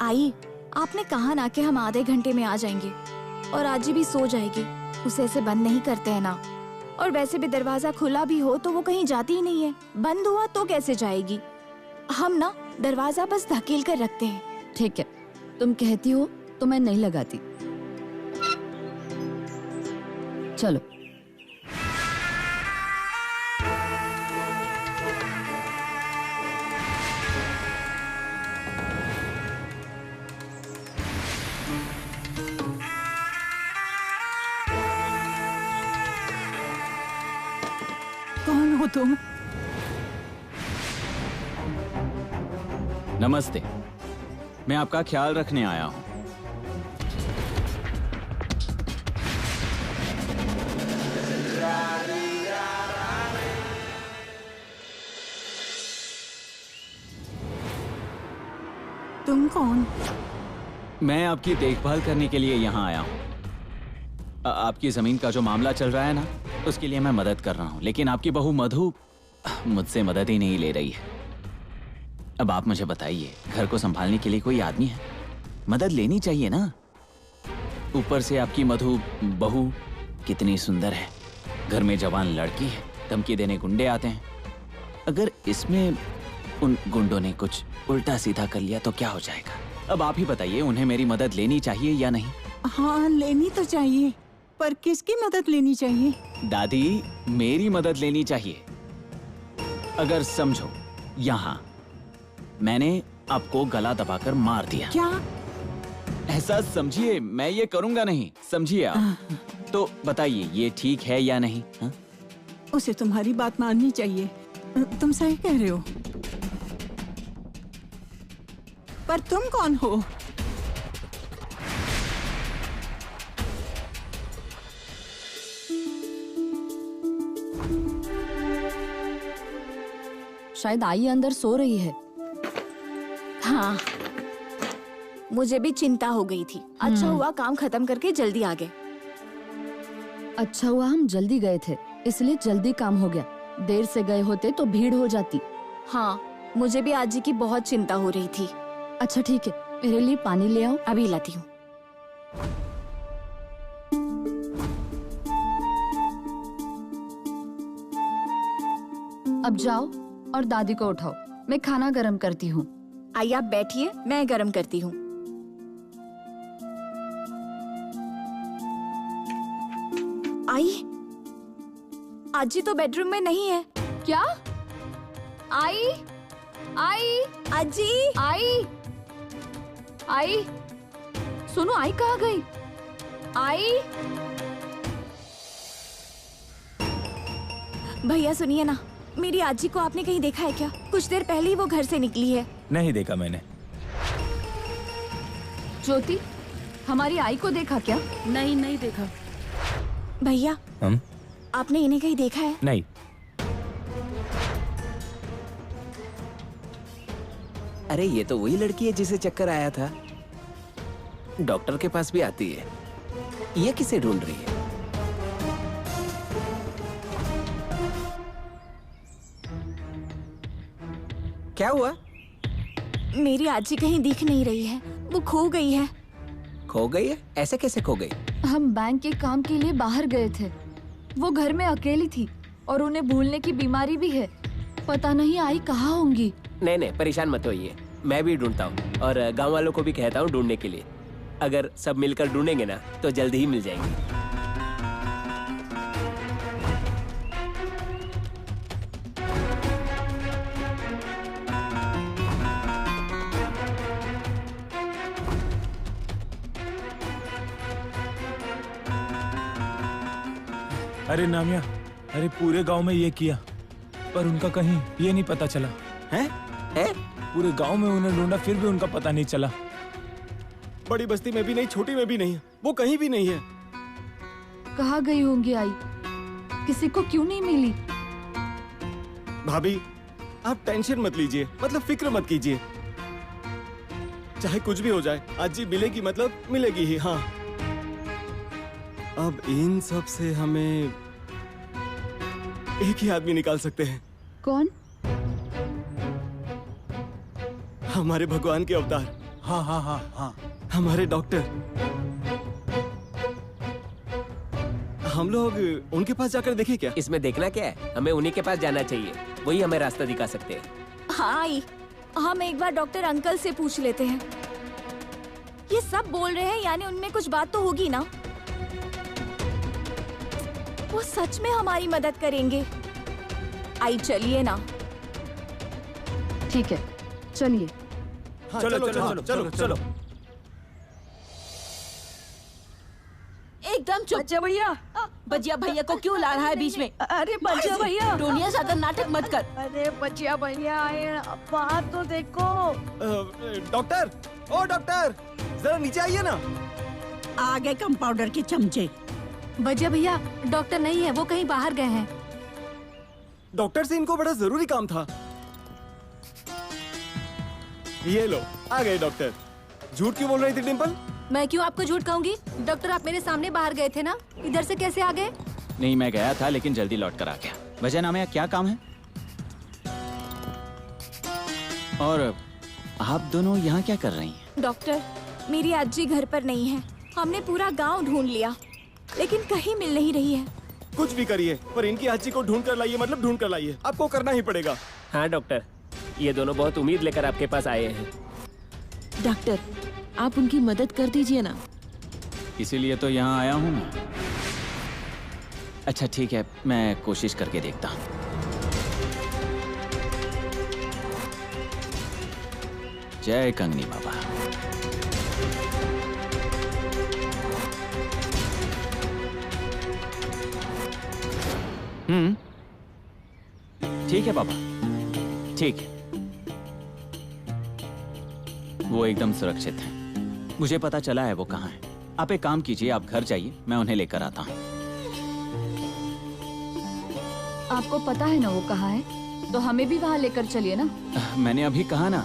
आई, आपने कहा ना कि हम आधे घंटे में आ जाएंगे और आजी भी सो जाएगी। उसे ऐसे बंद नहीं करते हैं ना। और वैसे भी दरवाजा खुला भी हो तो वो कहीं जाती ही नहीं है, बंद हुआ तो कैसे जाएगी। हम ना दरवाजा बस धकेल कर रखते हैं। ठीक है, तुम कहती हो तो मैं नहीं लगाती। चलो। कौन हो तुम? नमस्ते, मैं आपका ख्याल रखने आया हूँ। तुम कौन? मैं आपकी देखभाल करने के लिए यहाँ आया हूँ। आपकी जमीन का जो मामला चल रहा है ना, उसके लिए मैं मदद कर रहा हूँ, लेकिन आपकी बहू मधु मुझसे मदद ही नहीं ले रही है। अब आप मुझे बताइए, घर को संभालने के लिए कोई आदमी है? मदद लेनी चाहिए ना। ऊपर से आपकी मधु बहू कितनी सुंदर है, घर में जवान लड़की है, धमकी देने गुंडे आते हैं। अगर इसमें उन गुंडों ने कुछ उल्टा सीधा कर लिया तो क्या हो जाएगा? अब आप ही बताइए, उन्हें मेरी मदद लेनी चाहिए या नहीं? हाँ, लेनी तो चाहिए, पर किसकी मदद लेनी चाहिए? दादी, मेरी मदद लेनी चाहिए। अगर समझो, यहाँ मैंने आपको गला दबाकर मार दिया। क्या? ऐसा समझिए, मैं ये करूंगा नहीं, समझिए आप। तो बताइए, ये ठीक है या नहीं? हा? उसे तुम्हारी बात माननी चाहिए। तुम सही कह रहे हो, पर तुम कौन हो? शायद आई अंदर सो रही है। हाँ, मुझे भी चिंता हो गई थी। अच्छा हुआ काम खत्म करके जल्दी आ गए। अच्छा हुआ हम जल्दी गए थे, इसलिए जल्दी काम हो गया। देर से गए होते तो भीड़ हो जाती। हाँ, मुझे भी आजी की बहुत चिंता हो रही थी। अच्छा ठीक है, मेरे लिए पानी ले आओ। अभी लाती हूँ। अब जाओ और दादी को उठाओ, मैं खाना गरम करती हूँ। आइए आप बैठिए, मैं गरम करती हूँ। आई, आजी तो बेडरूम में नहीं है। क्या? आई आई आजी, आई आई, सुनो, आई कहाँ गई? आई, भैया सुनिए ना, मेरी आजी को आपने कहीं देखा है क्या? कुछ देर पहले ही वो घर से निकली है। नहीं देखा मैंने। ज्योति, हमारी आई को देखा क्या? नहीं, नहीं देखा। भैया, हम? आपने इन्हें कहीं देखा है? नहीं। अरे ये तो वही लड़की है जिसे चक्कर आया था। डॉक्टर के पास भी आती है। ये किसे ढूंढ रही है? क्या हुआ? मेरी आजी कहीं दिख नहीं रही है, वो खो गई है। खो गई है? ऐसे कैसे खो गई? हम बैंक के काम के लिए बाहर गए थे, वो घर में अकेली थी और उन्हें भूलने की बीमारी भी है। पता नहीं आई कहाँ होंगी। नहीं नहीं, परेशान मत होइए, मैं भी ढूंढता हूँ और गांव वालों को भी कहता हूँ ढूंढने के लिए। अगर सब मिलकर ढूंढेंगे ना तो जल्द ही मिल जाएंगे। अरे नामिया, अरे पूरे गांव में ये किया, पर उनका कहीं ये नहीं पता चला। हैं? हैं? पूरे गांव में उन्हें ढूंढा, फिर भी उनका पता नहीं चला। बड़ी बस्ती में भी नहीं, छोटी में भी नहीं, वो कहीं भी नहीं है। कहाँ गई होंगी आई? किसी को क्यों नहीं मिली? भाभी, आप टेंशन मत लीजिए, मतलब फिक्र मत कीजिए। चाहे कुछ भी हो जाए, आज जी मिलेगी, मतलब मिलेगी ही। हाँ, अब इन सब से हमें एक ही आदमी निकाल सकते हैं। कौन? हमारे भगवान के अवतार, हाँ हाँ हाँ हाँ। हमारे डॉक्टर। हम लोग उनके पास जाकर देखें क्या? इसमें देखना क्या है, हमें उन्हीं के पास जाना चाहिए, वही हमें रास्ता दिखा सकते हैं। हाँ आई, हम एक बार डॉक्टर अंकल से पूछ लेते हैं। ये सब बोल रहे हैं यानी उनमें कुछ बात तो होगी ना। वो सच में हमारी मदद करेंगे। आई चलिए ना। ठीक है, चलिए। हाँ, चलो चलो चलो चलो। एकदम चुप। बच्चा भैया, बजिया भैया को क्यों ला रहा है बीच में? अरे बच्चा भैया, टोनिया ज्यादा नाटक मत कर। अरे बच्चा भैया आए, बात तो देखो। डॉक्टर, ओ डॉक्टर, जरा नीचे आइए ना। आ गए कंपाउंडर के चमचे। बजिया भैया, डॉक्टर नहीं है, वो कहीं बाहर गए हैं। डॉक्टर से इनको बड़ा जरूरी काम था। ये लो, आ गए डॉक्टर। झूठ क्यों बोल रही थी डिम्पल? मैं क्यों आपको झूठ कहूंगी? डॉक्टर, आप मेरे सामने बाहर गए थे ना, इधर से कैसे आ गए? नहीं, मैं गया था लेकिन जल्दी लौट कर आ गया। वजह नाम है, क्या काम है? और आप दोनों यहाँ क्या कर रही हैं? डॉक्टर, मेरी अज्जी घर पर नहीं है। हमने पूरा गांव ढूंढ लिया लेकिन कहीं मिल नहीं रही है। कुछ भी करिए पर इनकी आजी को ढूंढ कर लाइए, मतलब ढूंढ कर लाइए। आपको करना ही पड़ेगा। हाँ डॉक्टर, ये दोनों बहुत उम्मीद लेकर आपके पास आए हैं। डॉक्टर, आप उनकी मदद कर दीजिए ना। इसीलिए तो यहाँ आया हूँ मैं। अच्छा ठीक है, मैं कोशिश करके देखता हूँ। जय कंगनी बाबा। ठीक है बाबा, ठीक है। वो एकदम सुरक्षित है। मुझे पता चला है वो कहाँ है। आप एक काम कीजिए, आप घर जाइए, मैं उन्हें लेकर आता हूँ। आपको पता है ना वो कहाँ है, तो हमें भी वहाँ लेकर चलिए ना। मैंने अभी कहा ना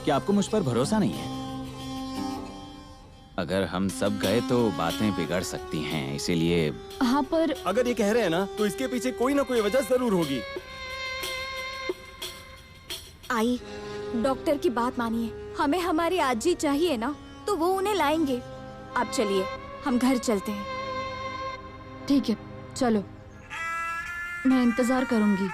कि आपको मुझ पर भरोसा नहीं है। अगर हम सब गए तो बातें बिगड़ सकती हैं, इसीलिए। हाँ पर अगर ये कह रहे हैं ना तो इसके पीछे कोई ना कोई वजह जरूर होगी। आई, डॉक्टर की बात मानिए। हमें हमारी आजी चाहिए ना, तो वो उन्हें लाएंगे। आप चलिए, हम घर चलते हैं। ठीक है, चलो, मैं इंतजार करूंगी।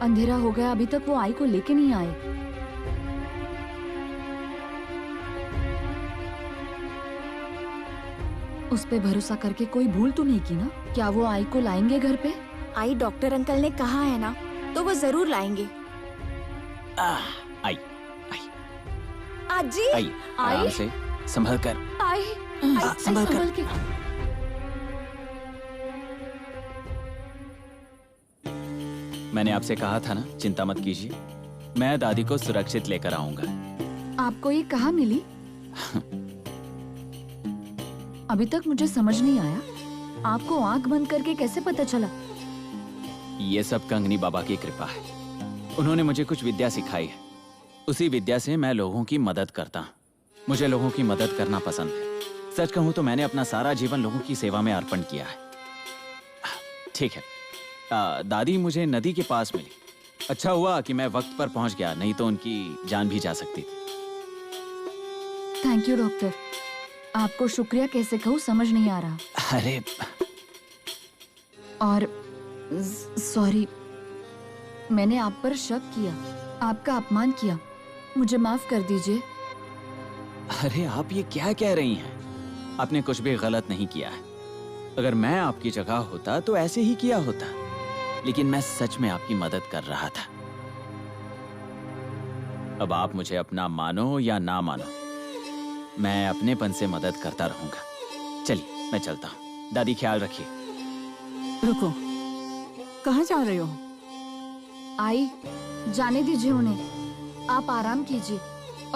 अंधेरा हो गया, अभी तक वो आई को लेके नहीं आए। उस पे भरोसा करके कोई भूल तो नहीं की ना? क्या वो आई को लाएंगे घर पे? आई, डॉक्टर अंकल ने कहा है ना, तो वो जरूर लाएंगे। आई आजी, आई, आराम से, संभल कर। आई, संभल कर। के। मैंने आपसे कहा था ना, चिंता मत कीजिए, मैं दादी को सुरक्षित लेकर आऊंगा। आपको ये कहाँ मिली? अभी तक मुझे समझ नहीं आया, आपको आंख बंद करके कैसे पता चला? ये सब कंगनी बाबा की कृपा है। उन्होंने मुझे कुछ विद्या सिखाई है, उसी विद्या से मैं लोगों की मदद करता हूँ। मुझे लोगों की मदद करना पसंद है। सच कहूँ तो मैंने अपना सारा जीवन लोगों की सेवा में अर्पण किया है। ठीक है, दादी मुझे नदी के पास मिली। अच्छा हुआ कि मैं वक्त पर पहुंच गया, नहीं तो उनकी जान भी जा सकती थी। थैंक यू डॉक्टर, आपको शुक्रिया कैसे कहूँ समझ नहीं आ रहा। अरे और सॉरी, मैंने आप पर शक किया, आपका अपमान किया, मुझे माफ कर दीजिए। अरे आप ये क्या कह रही हैं? आपने कुछ भी गलत नहीं किया है। अगर मैं आपकी जगह होता तो ऐसे ही किया होता, लेकिन मैं सच में आपकी मदद कर रहा था। अब आप मुझे अपना मानो या ना मानो, मैं अपनेपन से मदद करता रहूंगा। चलिए मैं चलता हूँ। दादी ख्याल रखिए। रुको, कहाँ जा रहे हो? आई, जाने दीजिए उन्हें, आप आराम कीजिए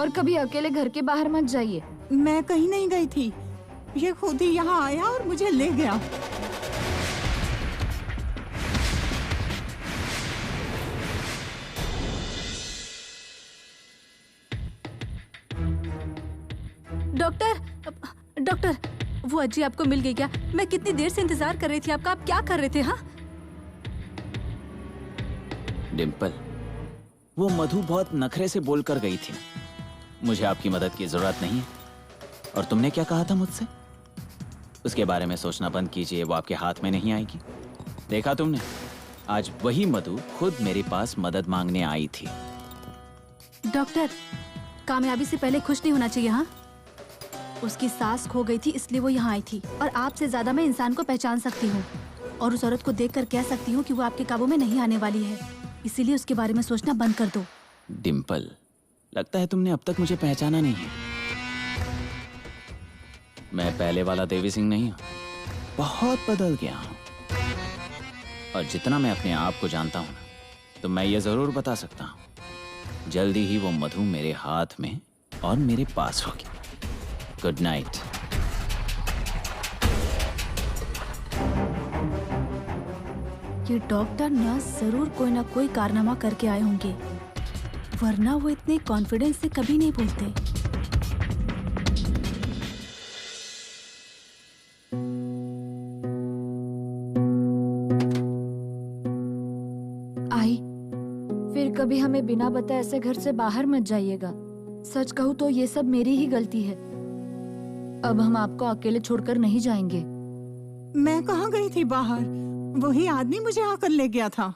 और कभी अकेले घर के बाहर मत जाइए। मैं कहीं नहीं गई थी, ये खुद ही यहाँ आया और मुझे ले गया। डॉक्टर, डॉक्टर, वो अज्जी आपको मिल गई क्या? मैं कितनी देर से इंतजार कर रही थी आपका, आप क्या कर रहे थे? हाँ डिम्पल, वो मधु बहुत नखरे से बोल कर गई थी। मुझे आपकी मदद की जरूरत नहीं है। और तुमने क्या कहा था मुझसे? उसके बारे में सोचना बंद कीजिए, वो आपके हाथ में नहीं आएगी। देखा तुमने, आज वही मधु खुद मेरे पास मदद मांगने आई थी। डॉक्टर, कामयाबी से पहले खुश नहीं होना चाहिए। हाँ, उसकी सांस खो गई थी इसलिए वो यहाँ आई थी। और आपसे ज्यादा मैं इंसान को पहचान सकती हूँ और उस औरत को देखकर कह सकती हूँ कि वो आपके काबू में नहीं आने वाली है। इसीलिए उसके बारे में सोचना बंद कर दो। डिम्पल, लगता है तुमने अब तक मुझे पहचाना नहीं है। मैं पहले वाला देवी सिंह नहीं हूँ, बहुत बदल गया हूँ। और जितना मैं अपने आप को जानता हूँ तो मैं ये जरूर बता सकता हूँ, जल्दी ही वो मधु मेरे हाथ में और मेरे पास होगी। Good night. ये डॉक्टर नर्स जरूर कोई ना कोई कारनामा करके आए होंगे, वरना वो इतने कॉन्फिडेंस से कभी नहीं बोलते। आई, फिर कभी हमें बिना बताए ऐसे घर से बाहर मत जाइएगा। सच कहूँ तो ये सब मेरी ही गलती है। अब हम आपको अकेले छोड़कर नहीं जाएंगे। मैं कहाँ गई थी बाहर? वही आदमी मुझे आकर ले गया था।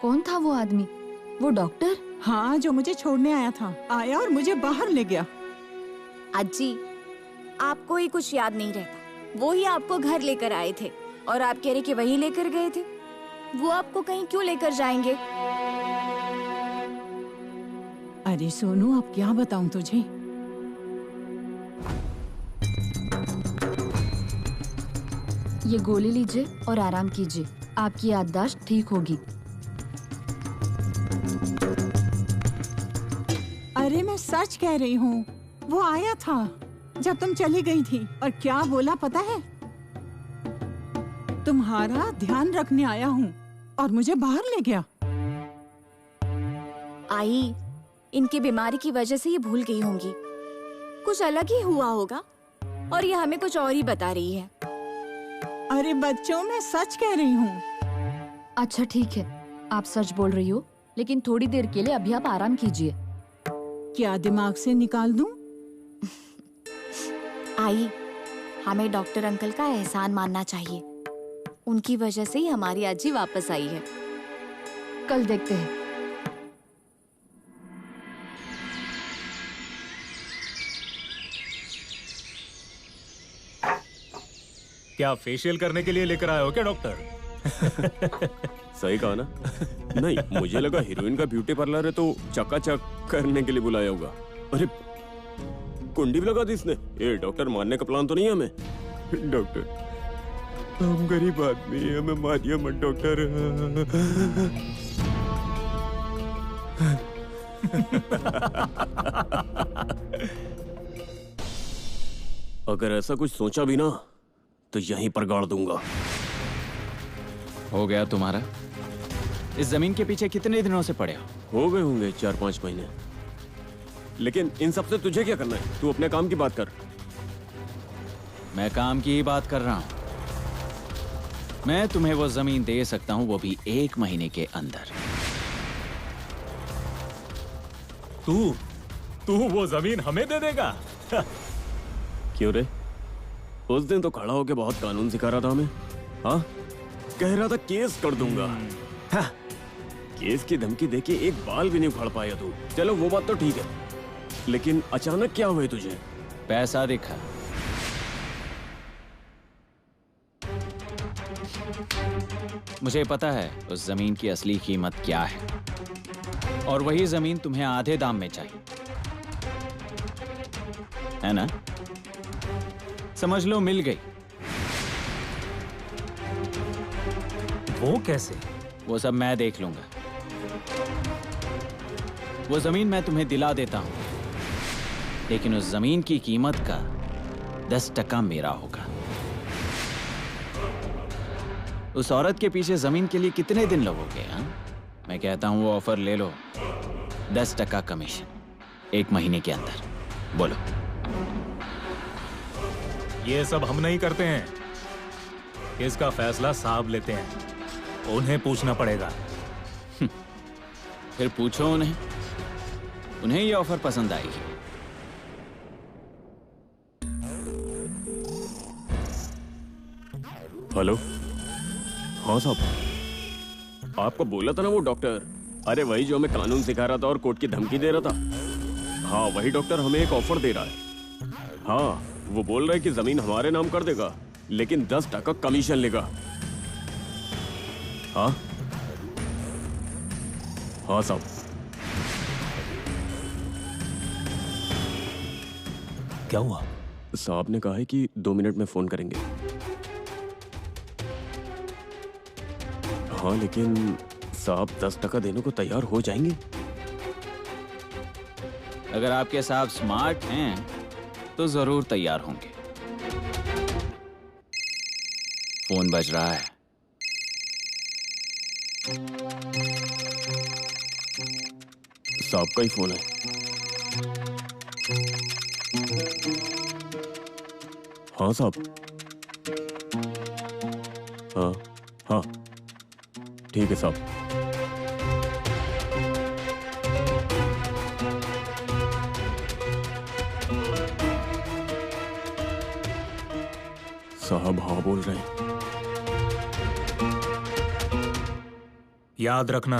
कौन था वो आदमी? वो डॉक्टर? हाँ, जो मुझे छोड़ने आया था, आया और मुझे बाहर ले गया। अज्जी, आपको ही कुछ याद नहीं रहता। वो ही आपको घर लेकर आए थे और आप कह रहे कि वही लेकर गए थे। वो आपको कहीं क्यों लेकर जाएंगे? अरे सोनू, अब क्या बताऊं तुझे? ये गोली लीजिए और आराम कीजिए, आपकी याददाश्त ठीक होगी। अरे मैं सच कह रही हूँ, वो आया था जब तुम चली गई थी। और क्या बोला पता है? तुम्हारा ध्यान रखने आया हूँ और मुझे बाहर ले गया। आई, इनकी बीमारी की वजह से ये भूल गई होंगी। कुछ अलग ही हुआ होगा और ये हमें कुछ और ही बता रही है। अरे बच्चों, मैं सच कह रही हूँ। अच्छा ठीक है, आप सच बोल रही हो, लेकिन थोड़ी देर के लिए अभी आप आराम कीजिए। क्या दिमाग से निकाल दूं? आई, हमें डॉक्टर अंकल का एहसान मानना चाहिए। उनकी वजह से ही हमारी अज्जी वापस आई है। कल देखते हैं। क्या फेशियल करने के लिए लेकर आए हो क्या डॉक्टर? सही कहा ना? नहीं, मुझे लगा हीरोइन का ब्यूटी पार्लर है तो चकाचक करने के लिए बुलाया होगा। अरे कुंडी भी लगा दी इसने। ये डॉक्टर मारने का प्लान तो नहीं है हमें? डॉक्टर, हम गरीब आदमी हैं, हमें मारिए मत डॉक्टर। अगर ऐसा कुछ सोचा भी ना तो यहीं पर गाड़ दूंगा। हो गया तुम्हारा? इस जमीन के पीछे कितने दिनों से पड़े हो? हो गए होंगे 4-5 महीने। लेकिन इन सब से तुझे क्या करना है? तू अपने काम की बात कर। मैं काम की ही बात कर रहा हूं। मैं तुम्हें वो जमीन दे सकता हूं, वो भी 1 महीने के अंदर। तू वो जमीन हमें दे देगा? क्यों रे? उस दिन तो खड़ा होके बहुत कानून सिखा रहा था हमें। हाँ, कह रहा था केस कर दूंगा। हाँ, केस की धमकी देके एक बाल भी नहीं उखाड़ पाया तू। चलो वो बात तो ठीक है, लेकिन अचानक क्या हुआ तुझे? पैसा दिखा। मुझे पता है उस जमीन की असली कीमत क्या है, और वही जमीन तुम्हें आधे दाम में चाहिए, है ना? समझ लो मिल गई। वो कैसे? वो सब मैं देख लूंगा। वो जमीन मैं तुम्हें दिला देता हूं, लेकिन उस जमीन की कीमत का 10% मेरा होगा। उस औरत के पीछे जमीन के लिए कितने दिन लगोगे? हाँ, मैं कहता हूं वो ऑफर ले लो। 10% कमीशन 1 महीने के अंदर। बोलो। ये सब हम नहीं करते हैं, इसका फैसला साहब लेते हैं, उन्हें पूछना पड़ेगा। फिर पूछो उन्हें, उन्हें ये ऑफर पसंद आई है। हेलो, हाँ साहब, आपको बोला था ना वो डॉक्टर, अरे वही जो हमें कानून सिखा रहा था और कोर्ट की धमकी दे रहा था। हाँ वही डॉक्टर हमें एक ऑफर दे रहा है। हाँ वो बोल रहा है कि जमीन हमारे नाम कर देगा, लेकिन 10% कमीशन लेगा। हाँ हाँ साहब। क्या हुआ? साहब ने कहा है कि 2 मिनट में फोन करेंगे। हाँ लेकिन साहब 10% देने को तैयार हो जाएंगे? अगर आपके साहब स्मार्ट हैं तो जरूर तैयार होंगे। फोन बज रहा है। साहब का ही फोन है। हाँ साहब। हाँ हाँ ठीक है साहब। साहब हाँ बोल रहे हैं। याद रखना,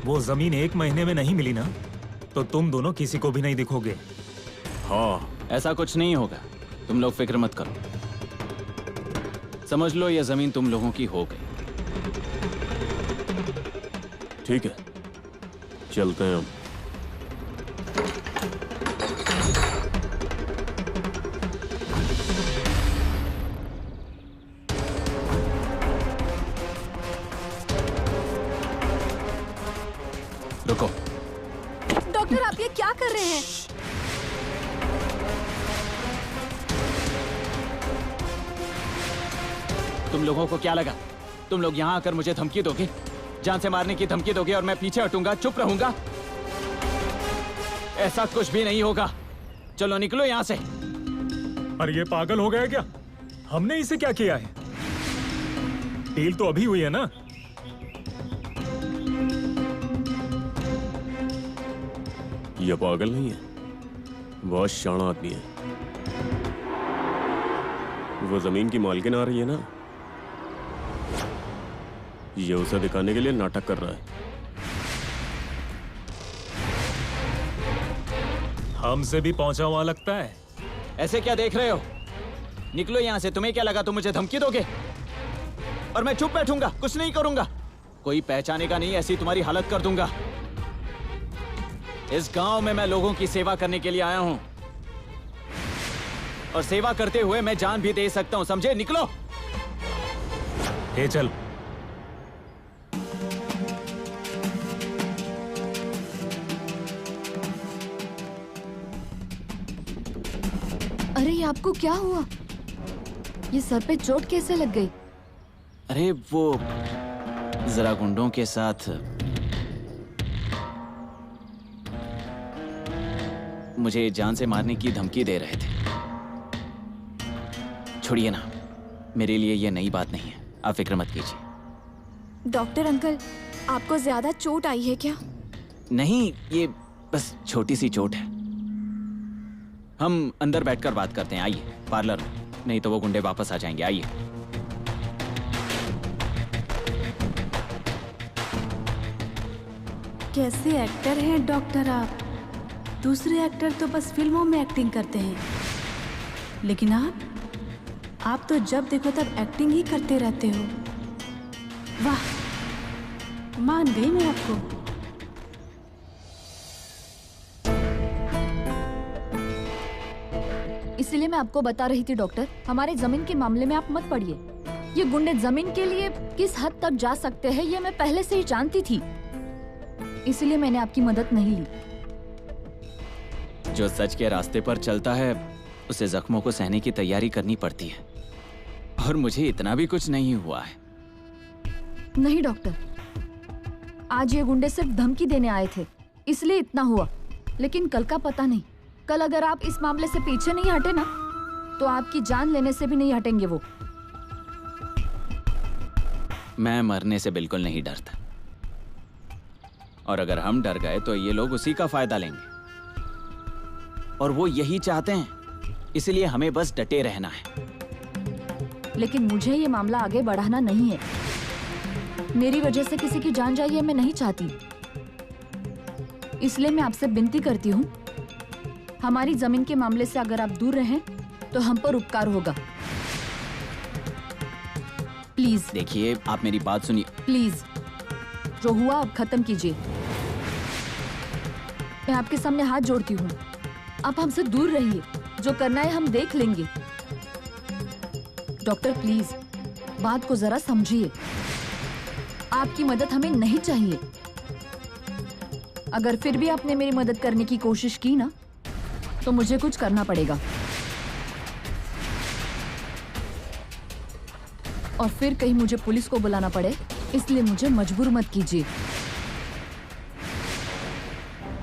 वो जमीन 1 महीने में नहीं मिली ना तो तुम दोनों किसी को भी नहीं दिखोगे। हाँ ऐसा कुछ नहीं होगा, तुम लोग फिक्र मत करो। समझ लो ये जमीन तुम लोगों की हो गई। ठीक है चलते हैं हम। रुको। डॉक्टर आप ये क्या कर रहे हैं? तुम लोगों को क्या लगा तुम लोग यहाँ आकर मुझे धमकी दोगे, जान से मारने की धमकी दोगे और मैं पीछे हटूंगा, चुप रहूंगा? ऐसा कुछ भी नहीं होगा। चलो निकलो यहाँ से। अरे ये पागल हो गया क्या? हमने इसे क्या किया है? डील तो अभी हुई है ना। ये पागल नहीं है, बहुत शाना आदमी है। वो जमीन की मालकिन आ रही है ना, ये उसे दिखाने के लिए नाटक कर रहा है। हमसे भी पहुंचा हुआ लगता है। ऐसे क्या देख रहे हो? निकलो यहाँ से। तुम्हें क्या लगा तुम मुझे धमकी दोगे और मैं चुप बैठूंगा, कुछ नहीं करूंगा? कोई पहचानेगा नहीं, ऐसी तुम्हारी हालत कर दूंगा। इस गांव में मैं लोगों की सेवा करने के लिए आया हूं और सेवा करते हुए मैं जान भी दे सकता हूं, समझे? निकलो। ए चल। अरे ये आपको क्या हुआ? ये सर पे चोट कैसे लग गई? अरे वो जरा गुंडों के साथ मुझे जान से मारने की धमकी दे रहे थे। छोड़िए ना, मेरे लिए ये नई बात नहीं है, आप फिक्र मत कीजिए। डॉक्टर अंकल, आपको ज्यादा चोट आई है क्या? नहीं, ये बस छोटी सी चोट है। हम अंदर बैठकर बात करते हैं, आइए पार्लर में, नहीं तो वो गुंडे वापस आ जाएंगे। आइए। कैसे एक्टर हैं डॉक्टर आप? दूसरे एक्टर तो बस फिल्मों में एक्टिंग करते हैं, लेकिन आप तो जब देखो तब एक्टिंग ही करते रहते हो। वाह, मान गई मैं आपको। इसलिए मैं आपको बता रही थी डॉक्टर, हमारे जमीन के मामले में आप मत पड़िए। ये गुंडे जमीन के लिए किस हद तक जा सकते हैं ये मैं पहले से ही जानती थी, इसलिए मैंने आपकी मदद नहीं ली। जो सच के रास्ते पर चलता है उसे जख्मों को सहने की तैयारी करनी पड़ती है, और मुझे इतना भी कुछ नहीं हुआ है। नहीं डॉक्टर, आज ये गुंडे सिर्फ धमकी देने आए थे, इसलिए इतना हुआ, लेकिन कल का पता नहीं। कल अगर आप इस मामले से पीछे नहीं हटे ना तो आपकी जान लेने से भी नहीं हटेंगे वो। मैं मरने से बिल्कुल नहीं डरता, और अगर हम डर गए तो ये लोग उसी का फायदा लेंगे, और वो यही चाहते हैं, इसलिए हमें बस डटे रहना है। लेकिन मुझे ये मामला आगे बढ़ाना नहीं है। मेरी वजह से किसी की जान जाए ये मैं नहीं चाहती। इसलिए मैं आपसे विनती करती हूँ, हमारी जमीन के मामले से अगर आप दूर रहें तो हम पर उपकार होगा। प्लीज देखिए, आप मेरी बात सुनिए। प्लीज, जो हुआ अब खत्म कीजिए। मैं आपके सामने हाथ जोड़ती हूँ, आप हमसे दूर रहिए। जो करना है हम देख लेंगे। डॉक्टर प्लीज बात को जरा समझिए। आपकी मदद हमें नहीं चाहिए। अगर फिर भी आपने मेरी मदद करने की कोशिश की ना, तो मुझे कुछ करना पड़ेगा। और फिर कहीं मुझे पुलिस को बुलाना पड़े, इसलिए मुझे मजबूर मत कीजिए।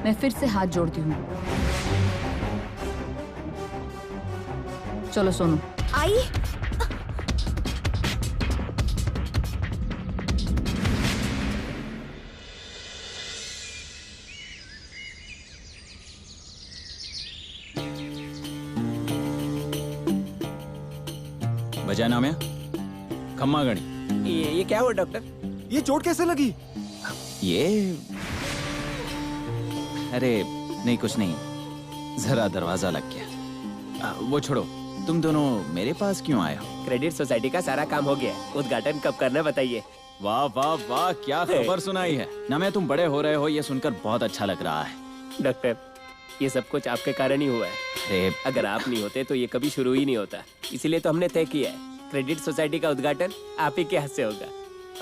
मैं फिर से हाथ जोड़ती हूँ। चलो सोनू। आई। बजा नाम है खम्मा गणी। ये क्या हुआ डॉक्टर? ये चोट कैसे लगी? ये अरे नहीं, कुछ नहीं, जरा दरवाजा लग गया। वो छोड़ो, तुम दोनों मेरे पास क्यों आए हो? क्रेडिट सोसाइटी का सारा काम हो गया, उद्घाटन कब करना बताइए। वाह वाह वाह, क्या खबर सुनाई है। ना मैं तुम बड़े हो रहे हो, ये सुनकर बहुत अच्छा लग रहा है। डॉक्टर, ये सब कुछ आपके कारण ही हुआ है। अरे अगर आप नहीं होते तो ये कभी शुरू ही नहीं होता। इसीलिए तो हमने तय किया है, क्रेडिट सोसाइटी का उद्घाटन आप ही के हाथ से होगा।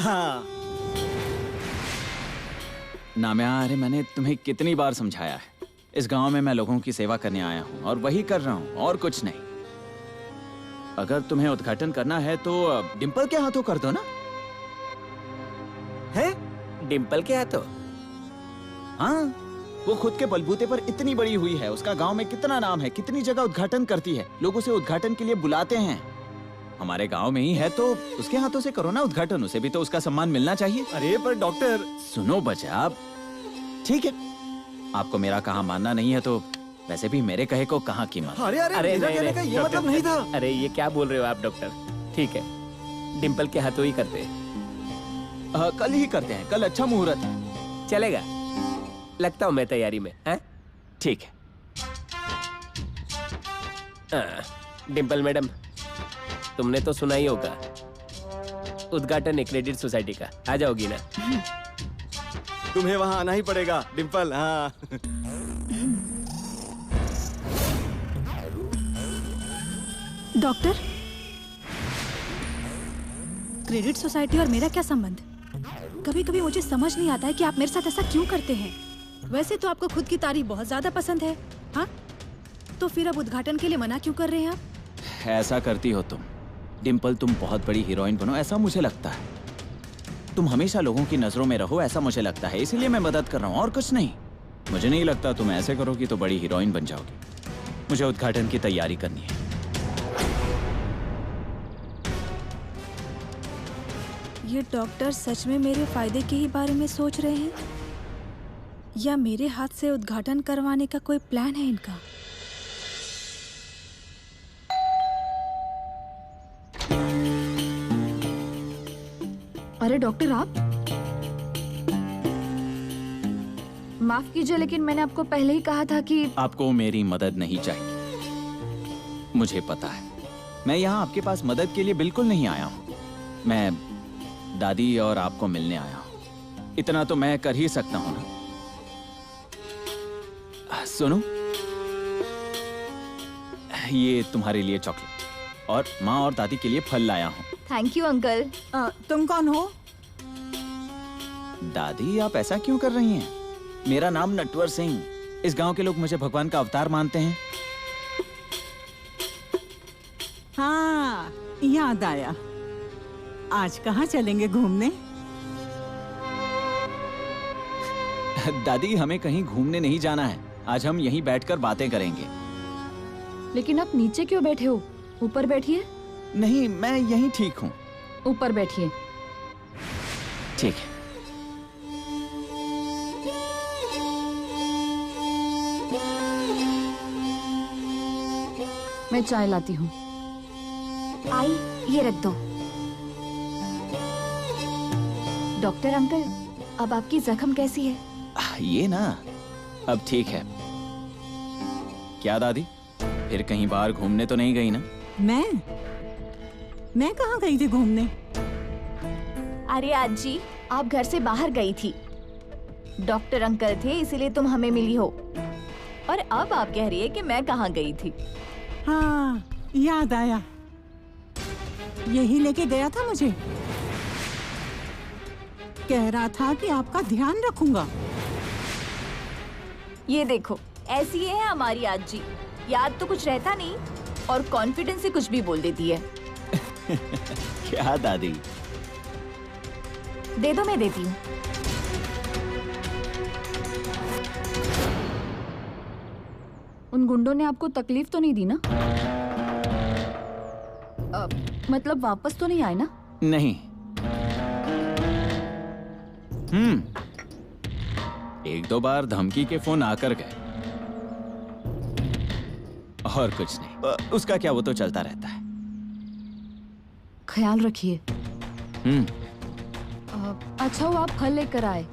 हाँ नाम्या, अरे मैंने तुम्हें कितनी बार समझाया है, इस गांव में मैं लोगों की सेवा करने आया हूँ और वही कर रहा हूँ, और कुछ नहीं। अगर तुम्हें उद्घाटन करना है तो डिम्पल के हाथों कर दो ना। है? डिम्पल के हाथों? हाँ, वो खुद के बलबूते पर इतनी बड़ी हुई है, उसका गांव में कितना नाम है, कितनी जगह उद्घाटन करती है, लोग उसे उद्घाटन के लिए बुलाते हैं। हमारे गांव में ही है तो उसके हाथों से करो ना उद्घाटन, उसे भी तो उसका सम्मान मिलना चाहिए। अरे पर डॉक्टर। सुनो बच्चा, ठीक है, आपको मेरा कहा मानना नहीं है तो वैसे भी मेरे कहे को कहाँ कीमत। अरे अरे, अरे मेरा नहीं, कहने का नहीं, ये मतलब नहीं था। अरे ये क्या बोल रहे हो आप डॉक्टर? ठीक है, डिम्पल के हाथों ही करते हैं। कल ही करते हैं, कल अच्छा मुहूर्त है। चलेगा? लगता हूँ मैं तैयारी में। हैं? ठीक है। डिम्पल मैडम, तुमने तो सुना ही होगा, उद्घाटन है क्रेडिट सोसाइटी का, आ जाओगी ना? तुम्हें वहाँ आना ही पड़ेगा डिम्पल। हाँ डॉक्टर, क्रेडिट सोसाइटी और मेरा क्या संबंध? कभी कभी मुझे समझ नहीं आता है कि आप मेरे साथ ऐसा क्यों करते हैं। वैसे तो आपको खुद की तारीफ बहुत ज्यादा पसंद है, हाँ? तो फिर अब उद्घाटन के लिए मना क्यों कर रहे हैं आप? ऐसा करती हो तुम डिम्पल, तुम बहुत बड़ी हीरोइन बनो ऐसा मुझे लगता है। तुम हमेशा लोगों की नजरों में रहो ऐसा मुझे लगता है, इसीलिए मैं मदद कर रहा हूँ और कुछ नहीं। मुझे नहीं लगता तुम ऐसे करोगी तो बड़ी हीरोइन बन जाओगी। मुझे उद्घाटन की तैयारी करनी है। ये डॉक्टर सच में मेरे फायदे के ही बारे में सोच रहे हैं, या मेरे हाथ से उद्घाटन करवाने का कोई प्लान है इनका? अरे डॉक्टर, आप माफ कीजिए, लेकिन मैंने आपको पहले ही कहा था कि आपको मेरी मदद नहीं चाहिए, मुझे पता है। मैं यहाँ आपके पास मदद के लिए बिल्कुल नहीं आया हूँ। मैं दादी और आपको मिलने आया हूँ, इतना तो मैं कर ही सकता हूँ ना। सुनो, ये तुम्हारे लिए चॉकलेट और माँ और दादी के लिए फल लाया हूँ। Thank you uncle. तुम कौन हो? दादी, आप ऐसा क्यों कर रही हैं? मेरा नाम नटवर सिंह, इस गांव के लोग मुझे भगवान का अवतार मानते हैं। हाँ, याद आया। आज कहाँ चलेंगे घूमने? दादी, हमें कहीं घूमने नहीं जाना है, आज हम यहीं बैठकर बातें करेंगे। लेकिन आप नीचे क्यों बैठे हो? ऊपर बैठिए। नहीं, मैं यहीं ठीक हूँ। ऊपर बैठिए। ठीक है। मैं चाय लाती हूँ। आई, ये रख दो। डॉक्टर अंकल, अब आपकी जख्म कैसी है? ये ना अब ठीक है। क्या दादी, फिर कहीं बाहर घूमने तो नहीं गई ना? मैं कहाँ गई थी घूमने? अरे आजी, आप घर से बाहर गई थी। डॉक्टर अंकल थे इसीलिए तुम हमें मिली हो। और अब आप कह रही है कि मैं कहाँ गई थी। हाँ, याद आया। यही लेके गया था मुझे। कह रहा था कि आपका ध्यान रखूंगा। ये देखो, ऐसी है हमारी आजी। याद तो कुछ रहता नहीं और कॉन्फिडेंस से कुछ भी बोल देती है। क्या दादी? दे दो, मैं देती हूँ। उन गुंडों ने आपको तकलीफ तो नहीं दी ना? मतलब वापस तो नहीं आए ना? नहीं। एक दो बार धमकी के फोन आकर गए और कुछ नहीं। उसका क्या, वो तो चलता रहता है। ख्याल रखिए। अच्छा वो आप फल लेकर आए।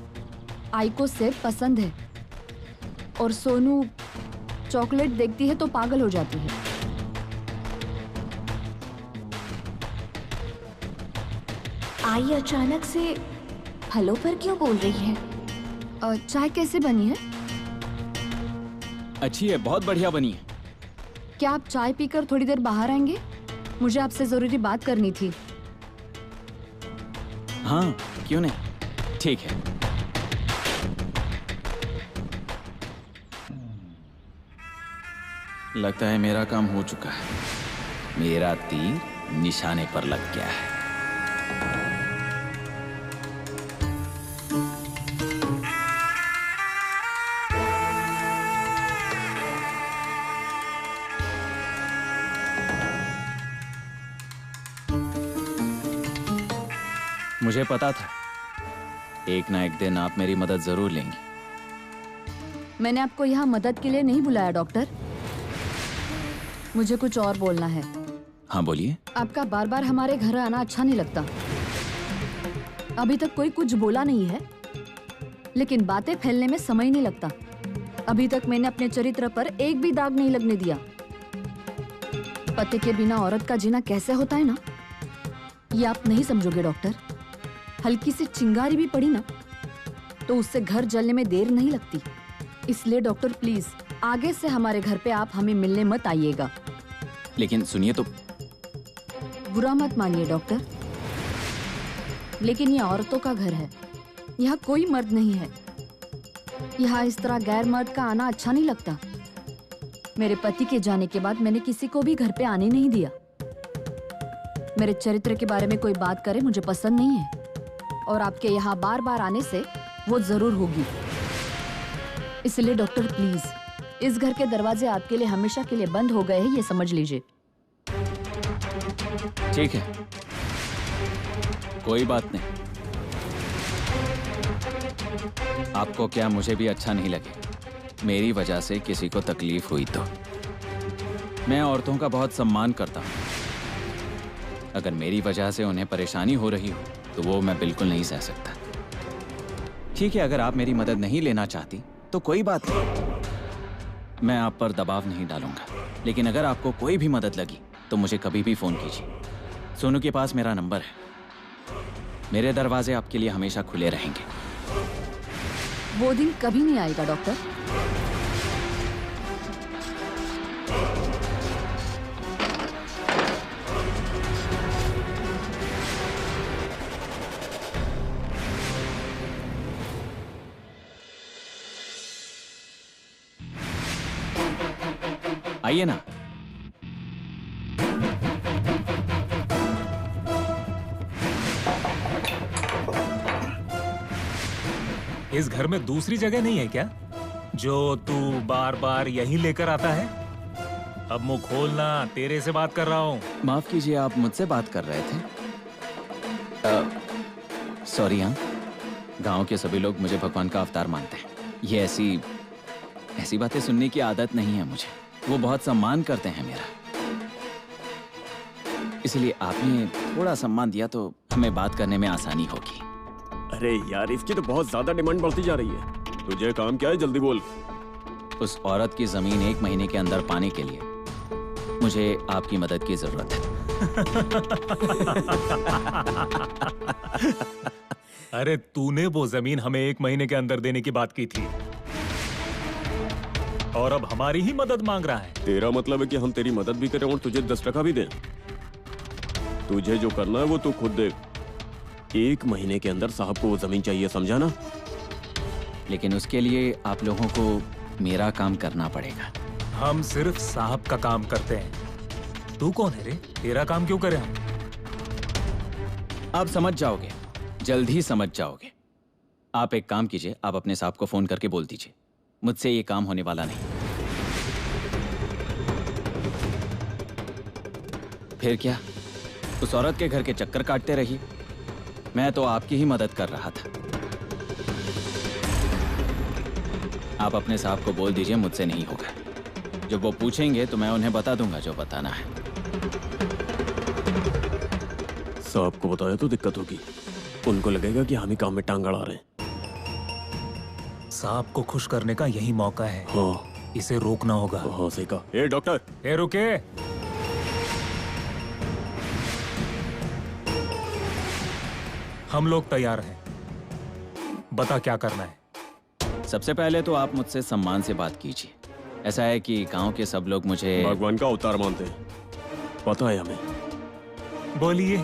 आई को सेब पसंद है और सोनू चॉकलेट देखती है तो पागल हो जाती है। आई अचानक से फलों पर क्यों बोल रही है? चाय कैसे बनी है? अच्छी है, बहुत बढ़िया बनी है। क्या आप चाय पीकर थोड़ी देर बाहर आएंगे? मुझे आपसे जरूरी बात करनी थी। हाँ, क्यों नहीं, ठीक है। लगता है मेरा काम हो चुका है। मेरा तीर निशाने पर लग गया है। मुझे पता था एक ना एक दिन आप मेरी मदद जरूर लेंगी। मैंने आपको यहाँ मदद के लिए नहीं बुलाया डॉक्टर। मुझे कुछ और बोलना है। हाँ बोलिए। आपका बार बार हमारे घर आना अच्छा नहीं लगता। अभी तक कोई कुछ बोला नहीं है, लेकिन बातें फैलने में समय नहीं लगता। अभी तक मैंने अपने चरित्र पर एक भी दाग नहीं लगने दिया। पति के बिना औरत का जीना कैसे होता है ना, ये आप नहीं समझोगे डॉक्टर। हल्की सी चिंगारी भी पड़ी ना तो उससे घर जलने में देर नहीं लगती। इसलिए डॉक्टर प्लीज आगे से हमारे घर पे आप हमें मिलने मत आइएगा। लेकिन सुनिए तो। बुरा मत मानिए डॉक्टर, लेकिन ये औरतों का घर है। यहाँ कोई मर्द नहीं है। यहाँ इस तरह गैर मर्द का आना अच्छा नहीं लगता। मेरे पति के जाने के बाद मैंने किसी को भी घर पे आने नहीं दिया। मेरे चरित्र के बारे में कोई बात करे मुझे पसंद नहीं है, और आपके यहाँ बार बार आने से वो जरूर होगी। इसलिए डॉक्टर प्लीज, इस घर के दरवाजे आपके लिए हमेशा के लिए बंद हो गए हैं, ये समझ लीजिए। ठीक है, कोई बात नहीं। आपको क्या, मुझे भी अच्छा नहीं लगे मेरी वजह से किसी को तकलीफ हुई तो। मैं औरतों का बहुत सम्मान करता हूँ। अगर मेरी वजह से उन्हें परेशानी हो रही हो तो वो मैं बिल्कुल नहीं सह सकता। ठीक है, अगर आप मेरी मदद नहीं लेना चाहती तो कोई बात नहीं, मैं आप पर दबाव नहीं डालूंगा। लेकिन अगर आपको कोई भी मदद लगी तो मुझे कभी भी फोन कीजिए। सोनू के पास मेरा नंबर है। मेरे दरवाजे आपके लिए हमेशा खुले रहेंगे। वो दिन कभी नहीं आएगा डॉक्टर। आइए ना। इस घर में दूसरी जगह नहीं है क्या जो तू बार बार यहीं लेकर आता है? अब मुंह खोलना, तेरे से बात कर रहा हूँ। माफ कीजिए, आप मुझसे बात कर रहे थे? सॉरी। हाँ, गांव के सभी लोग मुझे भगवान का अवतार मानते हैं। ये ऐसी बातें सुनने की आदत नहीं है मुझे। वो बहुत सम्मान करते हैं मेरा, इसलिए आपने थोड़ा सम्मान दिया तो हमें बात करने में आसानी होगी। अरे यार, इसकी तो बहुत ज्यादा डिमांड बढ़ती जा रही है। तुझे काम क्या है, जल्दी बोल। उस औरत की जमीन 1 महीने के अंदर पाने के लिए मुझे आपकी मदद की जरूरत है। अरे तूने वो जमीन हमें 1 महीने के अंदर देने की बात की थी और अब हमारी ही मदद मांग रहा है। तेरा मतलब है कि हम तेरी मदद भी करें और तुझे 10 टका भी दें? तुझे जो करना है वो तू खुद देख। 1 महीने के अंदर साहब को वो जमीन चाहिए, समझा ना? लेकिन उसके लिए आप लोगों को मेरा काम करना पड़ेगा। हम सिर्फ साहब का काम करते हैं। तू कौन है रे? तेरा काम क्यों करें हम? आप समझ जाओगे, जल्द ही समझ जाओगे। आप एक काम कीजिए, आप अपने साहब को फोन करके बोल दीजिए मुझसे ये काम होने वाला नहीं। फिर क्या, उस औरत के घर के चक्कर काटते रहिए। मैं तो आपकी ही मदद कर रहा था। आप अपने साहब को बोल दीजिए मुझसे नहीं होगा। जब वो पूछेंगे तो मैं उन्हें बता दूंगा जो बताना है। साहब को बताया तो दिक्कत होगी। उनको लगेगा कि हम ही काम में टांग अड़ा रहे हैं। साहब को खुश करने का यही मौका है। हाँ, इसे रोकना होगा। हाँ सही कहा। ए डॉक्टर, ए रुके। हम लोग तैयार हैं, बता क्या करना है। सबसे पहले तो आप मुझसे सम्मान से बात कीजिए। ऐसा है कि गांव के सब लोग मुझे भगवान का अवतार मानते हैं, पता है हमें। बोलिए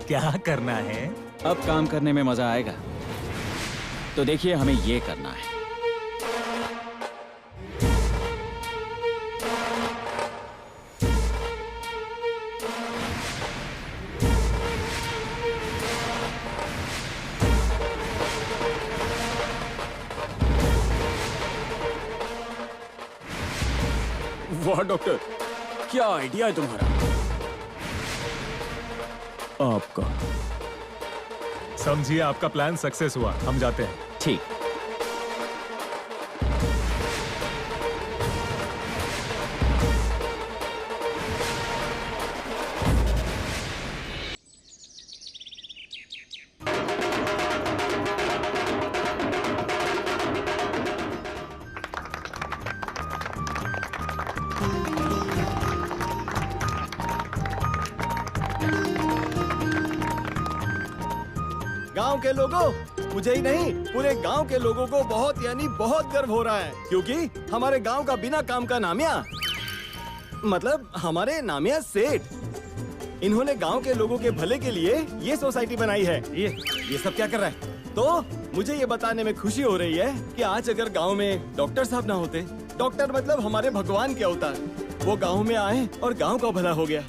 क्या करना है? अब काम करने में मजा आएगा। तो देखिए, हमें ये करना है। वाह डॉक्टर, क्या आइडिया है तुम्हारा। आपका समझिए आपका प्लान सक्सेस हुआ। हम जाते हैं। ठीक। गांव के लोगों, मुझे ही नहीं पूरे गांव के लोगों को बहुत यानी बहुत गर्व हो रहा है, क्योंकि हमारे गांव का बिना काम का नामिया, मतलब हमारे नामिया सेठ, इन्होंने गांव के लोगों के भले के लिए ये सोसाइटी बनाई है। ये सब क्या कर रहा है? तो मुझे ये बताने में खुशी हो रही है कि आज अगर गांव में डॉक्टर साहब ना होते, डॉक्टर मतलब हमारे भगवान के अवतार, वो गांव में आए और गांव का भला हो गया।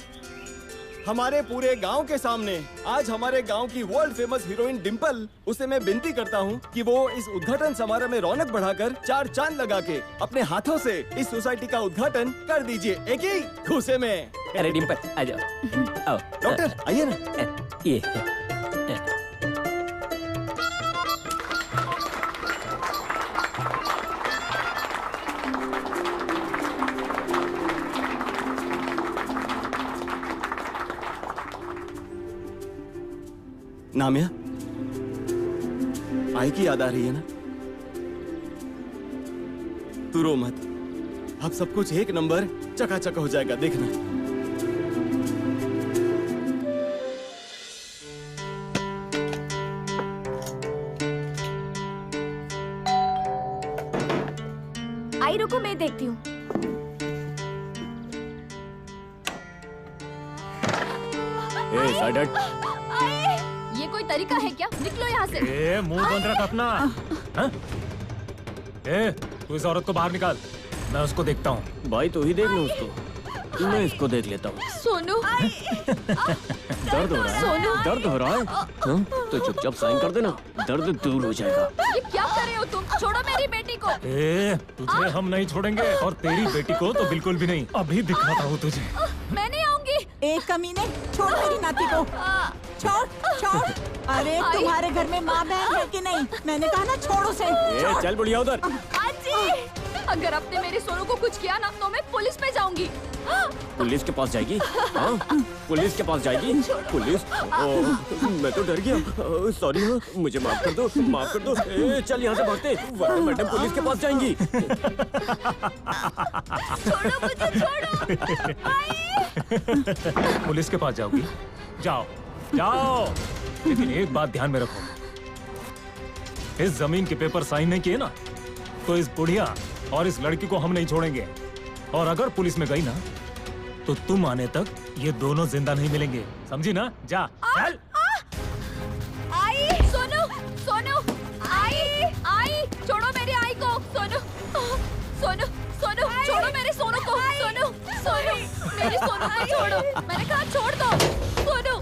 हमारे पूरे गांव के सामने आज हमारे गांव की वर्ल्ड फेमस हीरोइन डिम्पल, उसे मैं विनती करता हूं कि वो इस उद्घाटन समारोह में रौनक बढ़ाकर 4 चांद लगा के अपने हाथों से इस सोसाइटी का उद्घाटन कर दीजिए, एक ही घूसे में। अरे डिम्पल आ जाओ, आओ। डॉक्टर आइए ना। ये नामिया, आई की याद आ रही है ना? तू रो मत, अब सब कुछ एक नंबर चकाचक हो जाएगा, देखना। आई रुको, मैं देखती हूँ। ए साइड हट। ये कोई तरीका है क्या? निकलो यहाँ से। ए मुंह बंद रख अपना। हाँ? ए तू इस औरत को बाहर निकाल, मैं उसको देखता हूँ। भाई तू ही देख लो उसको। मैं इसको देख लेता हूँ। सोनू दर्द हो रहा है? सोनू। दर्द हो रहा है? हाँ? तो चुपचाप साइन कर देना, दर्द दूर हो जाएगा। ये क्या कर रहे हो तुम? छोड़ो मेरी बेटी को। तुझे हम नहीं छोड़ेंगे और तेरी बेटी को तो बिल्कुल भी नहीं। अभी दिखाता हूँ तुझे। मैं नहीं आऊंगी। एक कमीने, छोड़ मेरी नाती को, छोड़ छोड़। अरे तुम्हारे घर में माँ बहन है कि नहीं? मैंने कहा ना छोड़ उसे। ए, चल बुढ़िया उधर। आजी, अगर आपने मेरे सोनू को कुछ किया ना तो मैं पुलिस पे जाऊंगी। पुलिस के पास जाएगी? हाँ? पुलिस के पास जाएगी? पुलिस? ओह, मैं तो डर गया। सॉरी, हाँ, मुझे माफ कर दो, माफ कर दो। ए, चल यहाँ से भागते, वरना मैडम पुलिस के पास जाएंगी। छोड़ो मुझे, छोड़ो। पुलिस के पास जाओगी? जाओ जाओ, लेकिन एक बात ध्यान में रखो, इस जमीन के पेपर साइन नहीं किए ना तो इस बुढ़िया और इस लड़की को हम नहीं छोड़ेंगे। और अगर पुलिस में गई ना तो तुम आने तक ये दोनों जिंदा नहीं मिलेंगे, समझी ना? जा चल। आई, सोनू, सोनू, आई, आई, छोड़ो मेरी आई को। सोनू, सोनू, सोनू, छोड़ो मेरे सोनू को। सोनू, सोनू, मेरी सोनू को छोड़ो। मैंने कहा छोड़ दो। सोनू,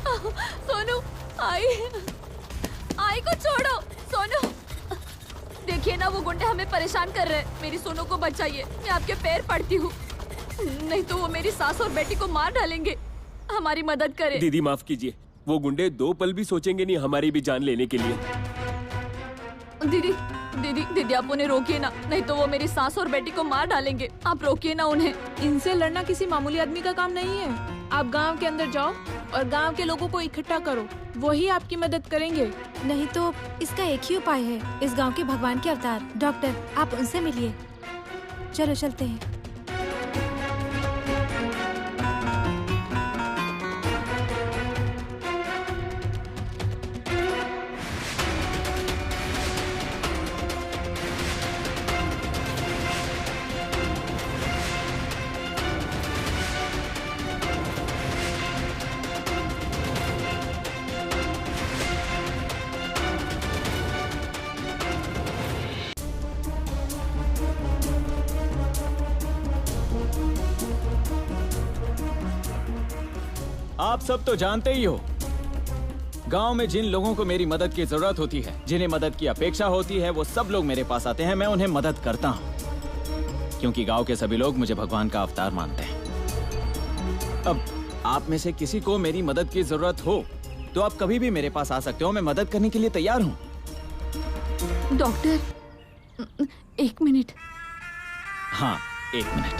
सोनू, आई, आई को छोड़ो। सोनू, देखिए ना वो गुंडे हमें परेशान कर रहे हैं। मेरी सोनू को बचाइए, मैं आपके पैर पड़ती हूँ, नहीं तो वो मेरी सास और बेटी को मार डालेंगे। हमारी मदद करें। दीदी माफ कीजिए, वो गुंडे 2 पल भी सोचेंगे नहीं हमारी भी जान लेने के लिए। दीदी, दीदी, दीदी आप उन्हें रोकिए ना, नहीं तो वो मेरी सास और बेटी को मार डालेंगे। आप रोकिए ना उन्हें। इनसे लड़ना किसी मामूली आदमी का काम नहीं है। आप गांव के अंदर जाओ और गांव के लोगों को इकट्ठा करो, वही आपकी मदद करेंगे। नहीं तो इसका एक ही उपाय है, इस गांव के भगवान के अवतार डॉक्टर, आप उनसे मिलिए। चलो चलते हैं। आप सब तो जानते ही हो, गांव में जिन लोगों को मेरी मदद की जरूरत होती है, जिन्हें मदद की अपेक्षा होती है, वो सब लोग मेरे पास आते हैं। मैं उन्हें मदद करता हूं क्योंकि गांव के सभी लोग मुझे भगवान का अवतार मानते हैं। अब आप में से किसी को मेरी मदद की जरूरत हो तो आप कभी भी मेरे पास आ सकते हो, मैं मदद करने के लिए तैयार हूं। Doctor, 1 minute. हाँ, 1 मिनट।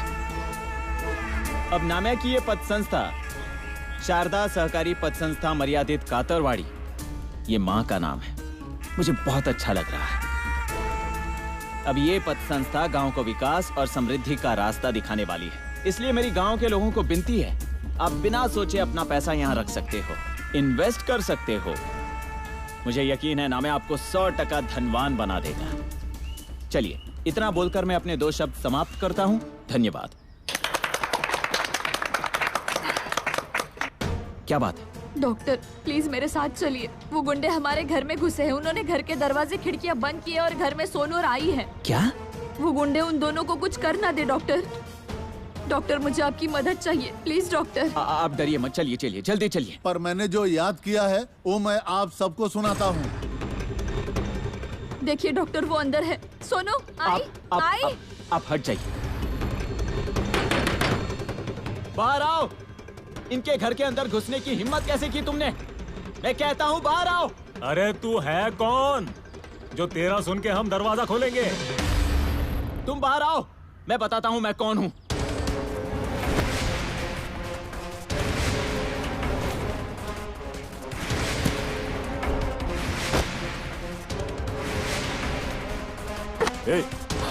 अब नाम्या की ये पद संस्था शारदा सहकारी पद संस्था मर्यादित कातरवाड़ी, ये माँ का नाम है। मुझे बहुत अच्छा लग रहा है। अब ये पद संस्था गांव को विकास और समृद्धि का रास्ता दिखाने वाली है, इसलिए मेरी गांव के लोगों को विनती है, आप बिना सोचे अपना पैसा यहाँ रख सकते हो, इन्वेस्ट कर सकते हो। मुझे यकीन है नाम्या आपको 100% धनवान बना देगा। चलिए, इतना बोलकर मैं अपने 2 शब्द समाप्त करता हूँ। धन्यवाद। क्या बात है? डॉक्टर प्लीज मेरे साथ चलिए। वो गुंडे हमारे घर में घुसे हैं, उन्होंने घर के दरवाजे खिड़कियां बंद किए और घर में सोनू और आई है। क्या? वो गुंडे उन दोनों को कुछ कर ना दे। डॉक्टर, डॉक्टर मुझे आपकी मदद चाहिए, प्लीज डॉक्टर। आप डरिए मत, चलिए चलिए, जल्दी चलिए। पर मैंने जो याद किया है वो मैं आप सबको सुनाता हूँ। देखिए डॉक्टर, वो अंदर है। सोनू, आई, आई। आप हट जाइए, बाहर आओ। इनके घर के अंदर घुसने की हिम्मत कैसे की तुमने? मैं कहता हूँ बाहर आओ। अरे तू है कौन जो तेरा सुन के हम दरवाजा खोलेंगे? तुम बाहर आओ, मैं बताता हूँ मैं कौन हूँ।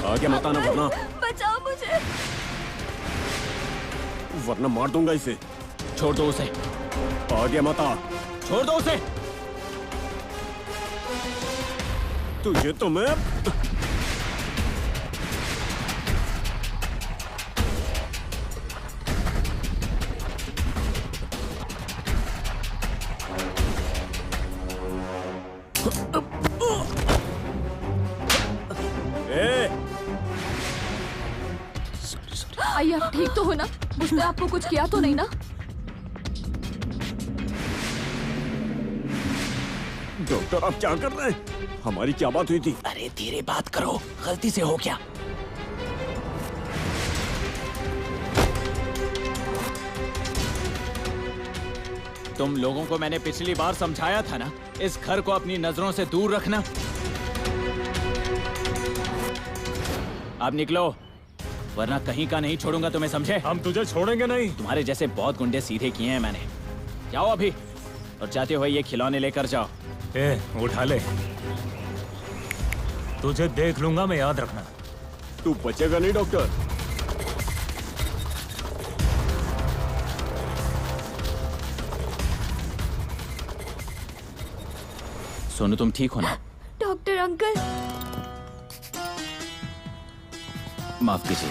आगे मत आना वरना बचाओ मुझे। वरना मार दूंगा इसे। छोड़ दो उसे। आगे मत आ। छोड़ दो उसे। तुझे तो मैं आइए, आप ठीक तो हो ना? उसने आपको कुछ किया तो नहीं ना? डॉक्टर आप क्या कर रहे हैं? हमारी क्या बात हुई थी? अरे धीरे बात करो, गलती से हो क्या? तुम लोगों को मैंने पिछली बार समझाया था ना, इस घर को अपनी नजरों से दूर रखना। अब निकलो, वरना कहीं का नहीं छोड़ूंगा तुम्हें, समझे? हम तुझे छोड़ेंगे नहीं। तुम्हारे जैसे बहुत गुंडे सीधे किए हैं मैंने। जाओ अभी, और जाते हुए ये खिलौने लेकर जाओ। ए, उठा ले। तुझे देख लूंगा मैं, याद रखना। तू बचेगा नहीं डॉक्टर। सोनू तुम ठीक हो ना? Doctor uncle. माफ कीजिए,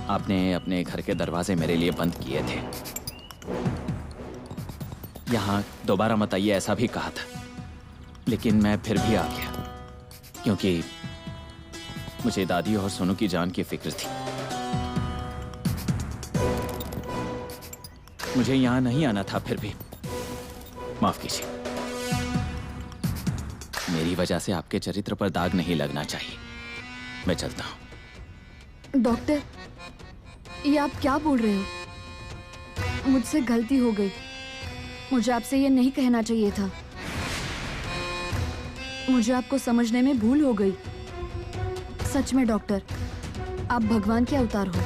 आपने अपने घर के दरवाजे मेरे लिए बंद किए थे। यहाँ दोबारा मत आइए ऐसा भी कहा था, लेकिन मैं फिर भी आ गया क्योंकि मुझे दादी और सोनू की जान की फिक्र थी। मुझे यहाँ नहीं आना था, फिर भी माफ कीजिए। मेरी वजह से आपके चरित्र पर दाग नहीं लगना चाहिए। मैं चलता हूँ। डॉक्टर, ये आप क्या बोल रहे हो? मुझसे गलती हो गई। मुझे आपसे ये नहीं कहना चाहिए था। मुझे आपको समझने में भूल हो गई। सच में डॉक्टर, आप भगवान के अवतार हो।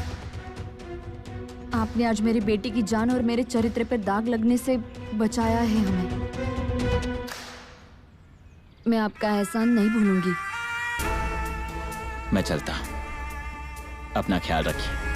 आपने आज मेरी बेटी की जान और मेरे चरित्र पर दाग लगने से बचाया है हमें। मैं आपका एहसान नहीं भूलूंगी। मैं चलता हूँ, अपना ख्याल रखिए।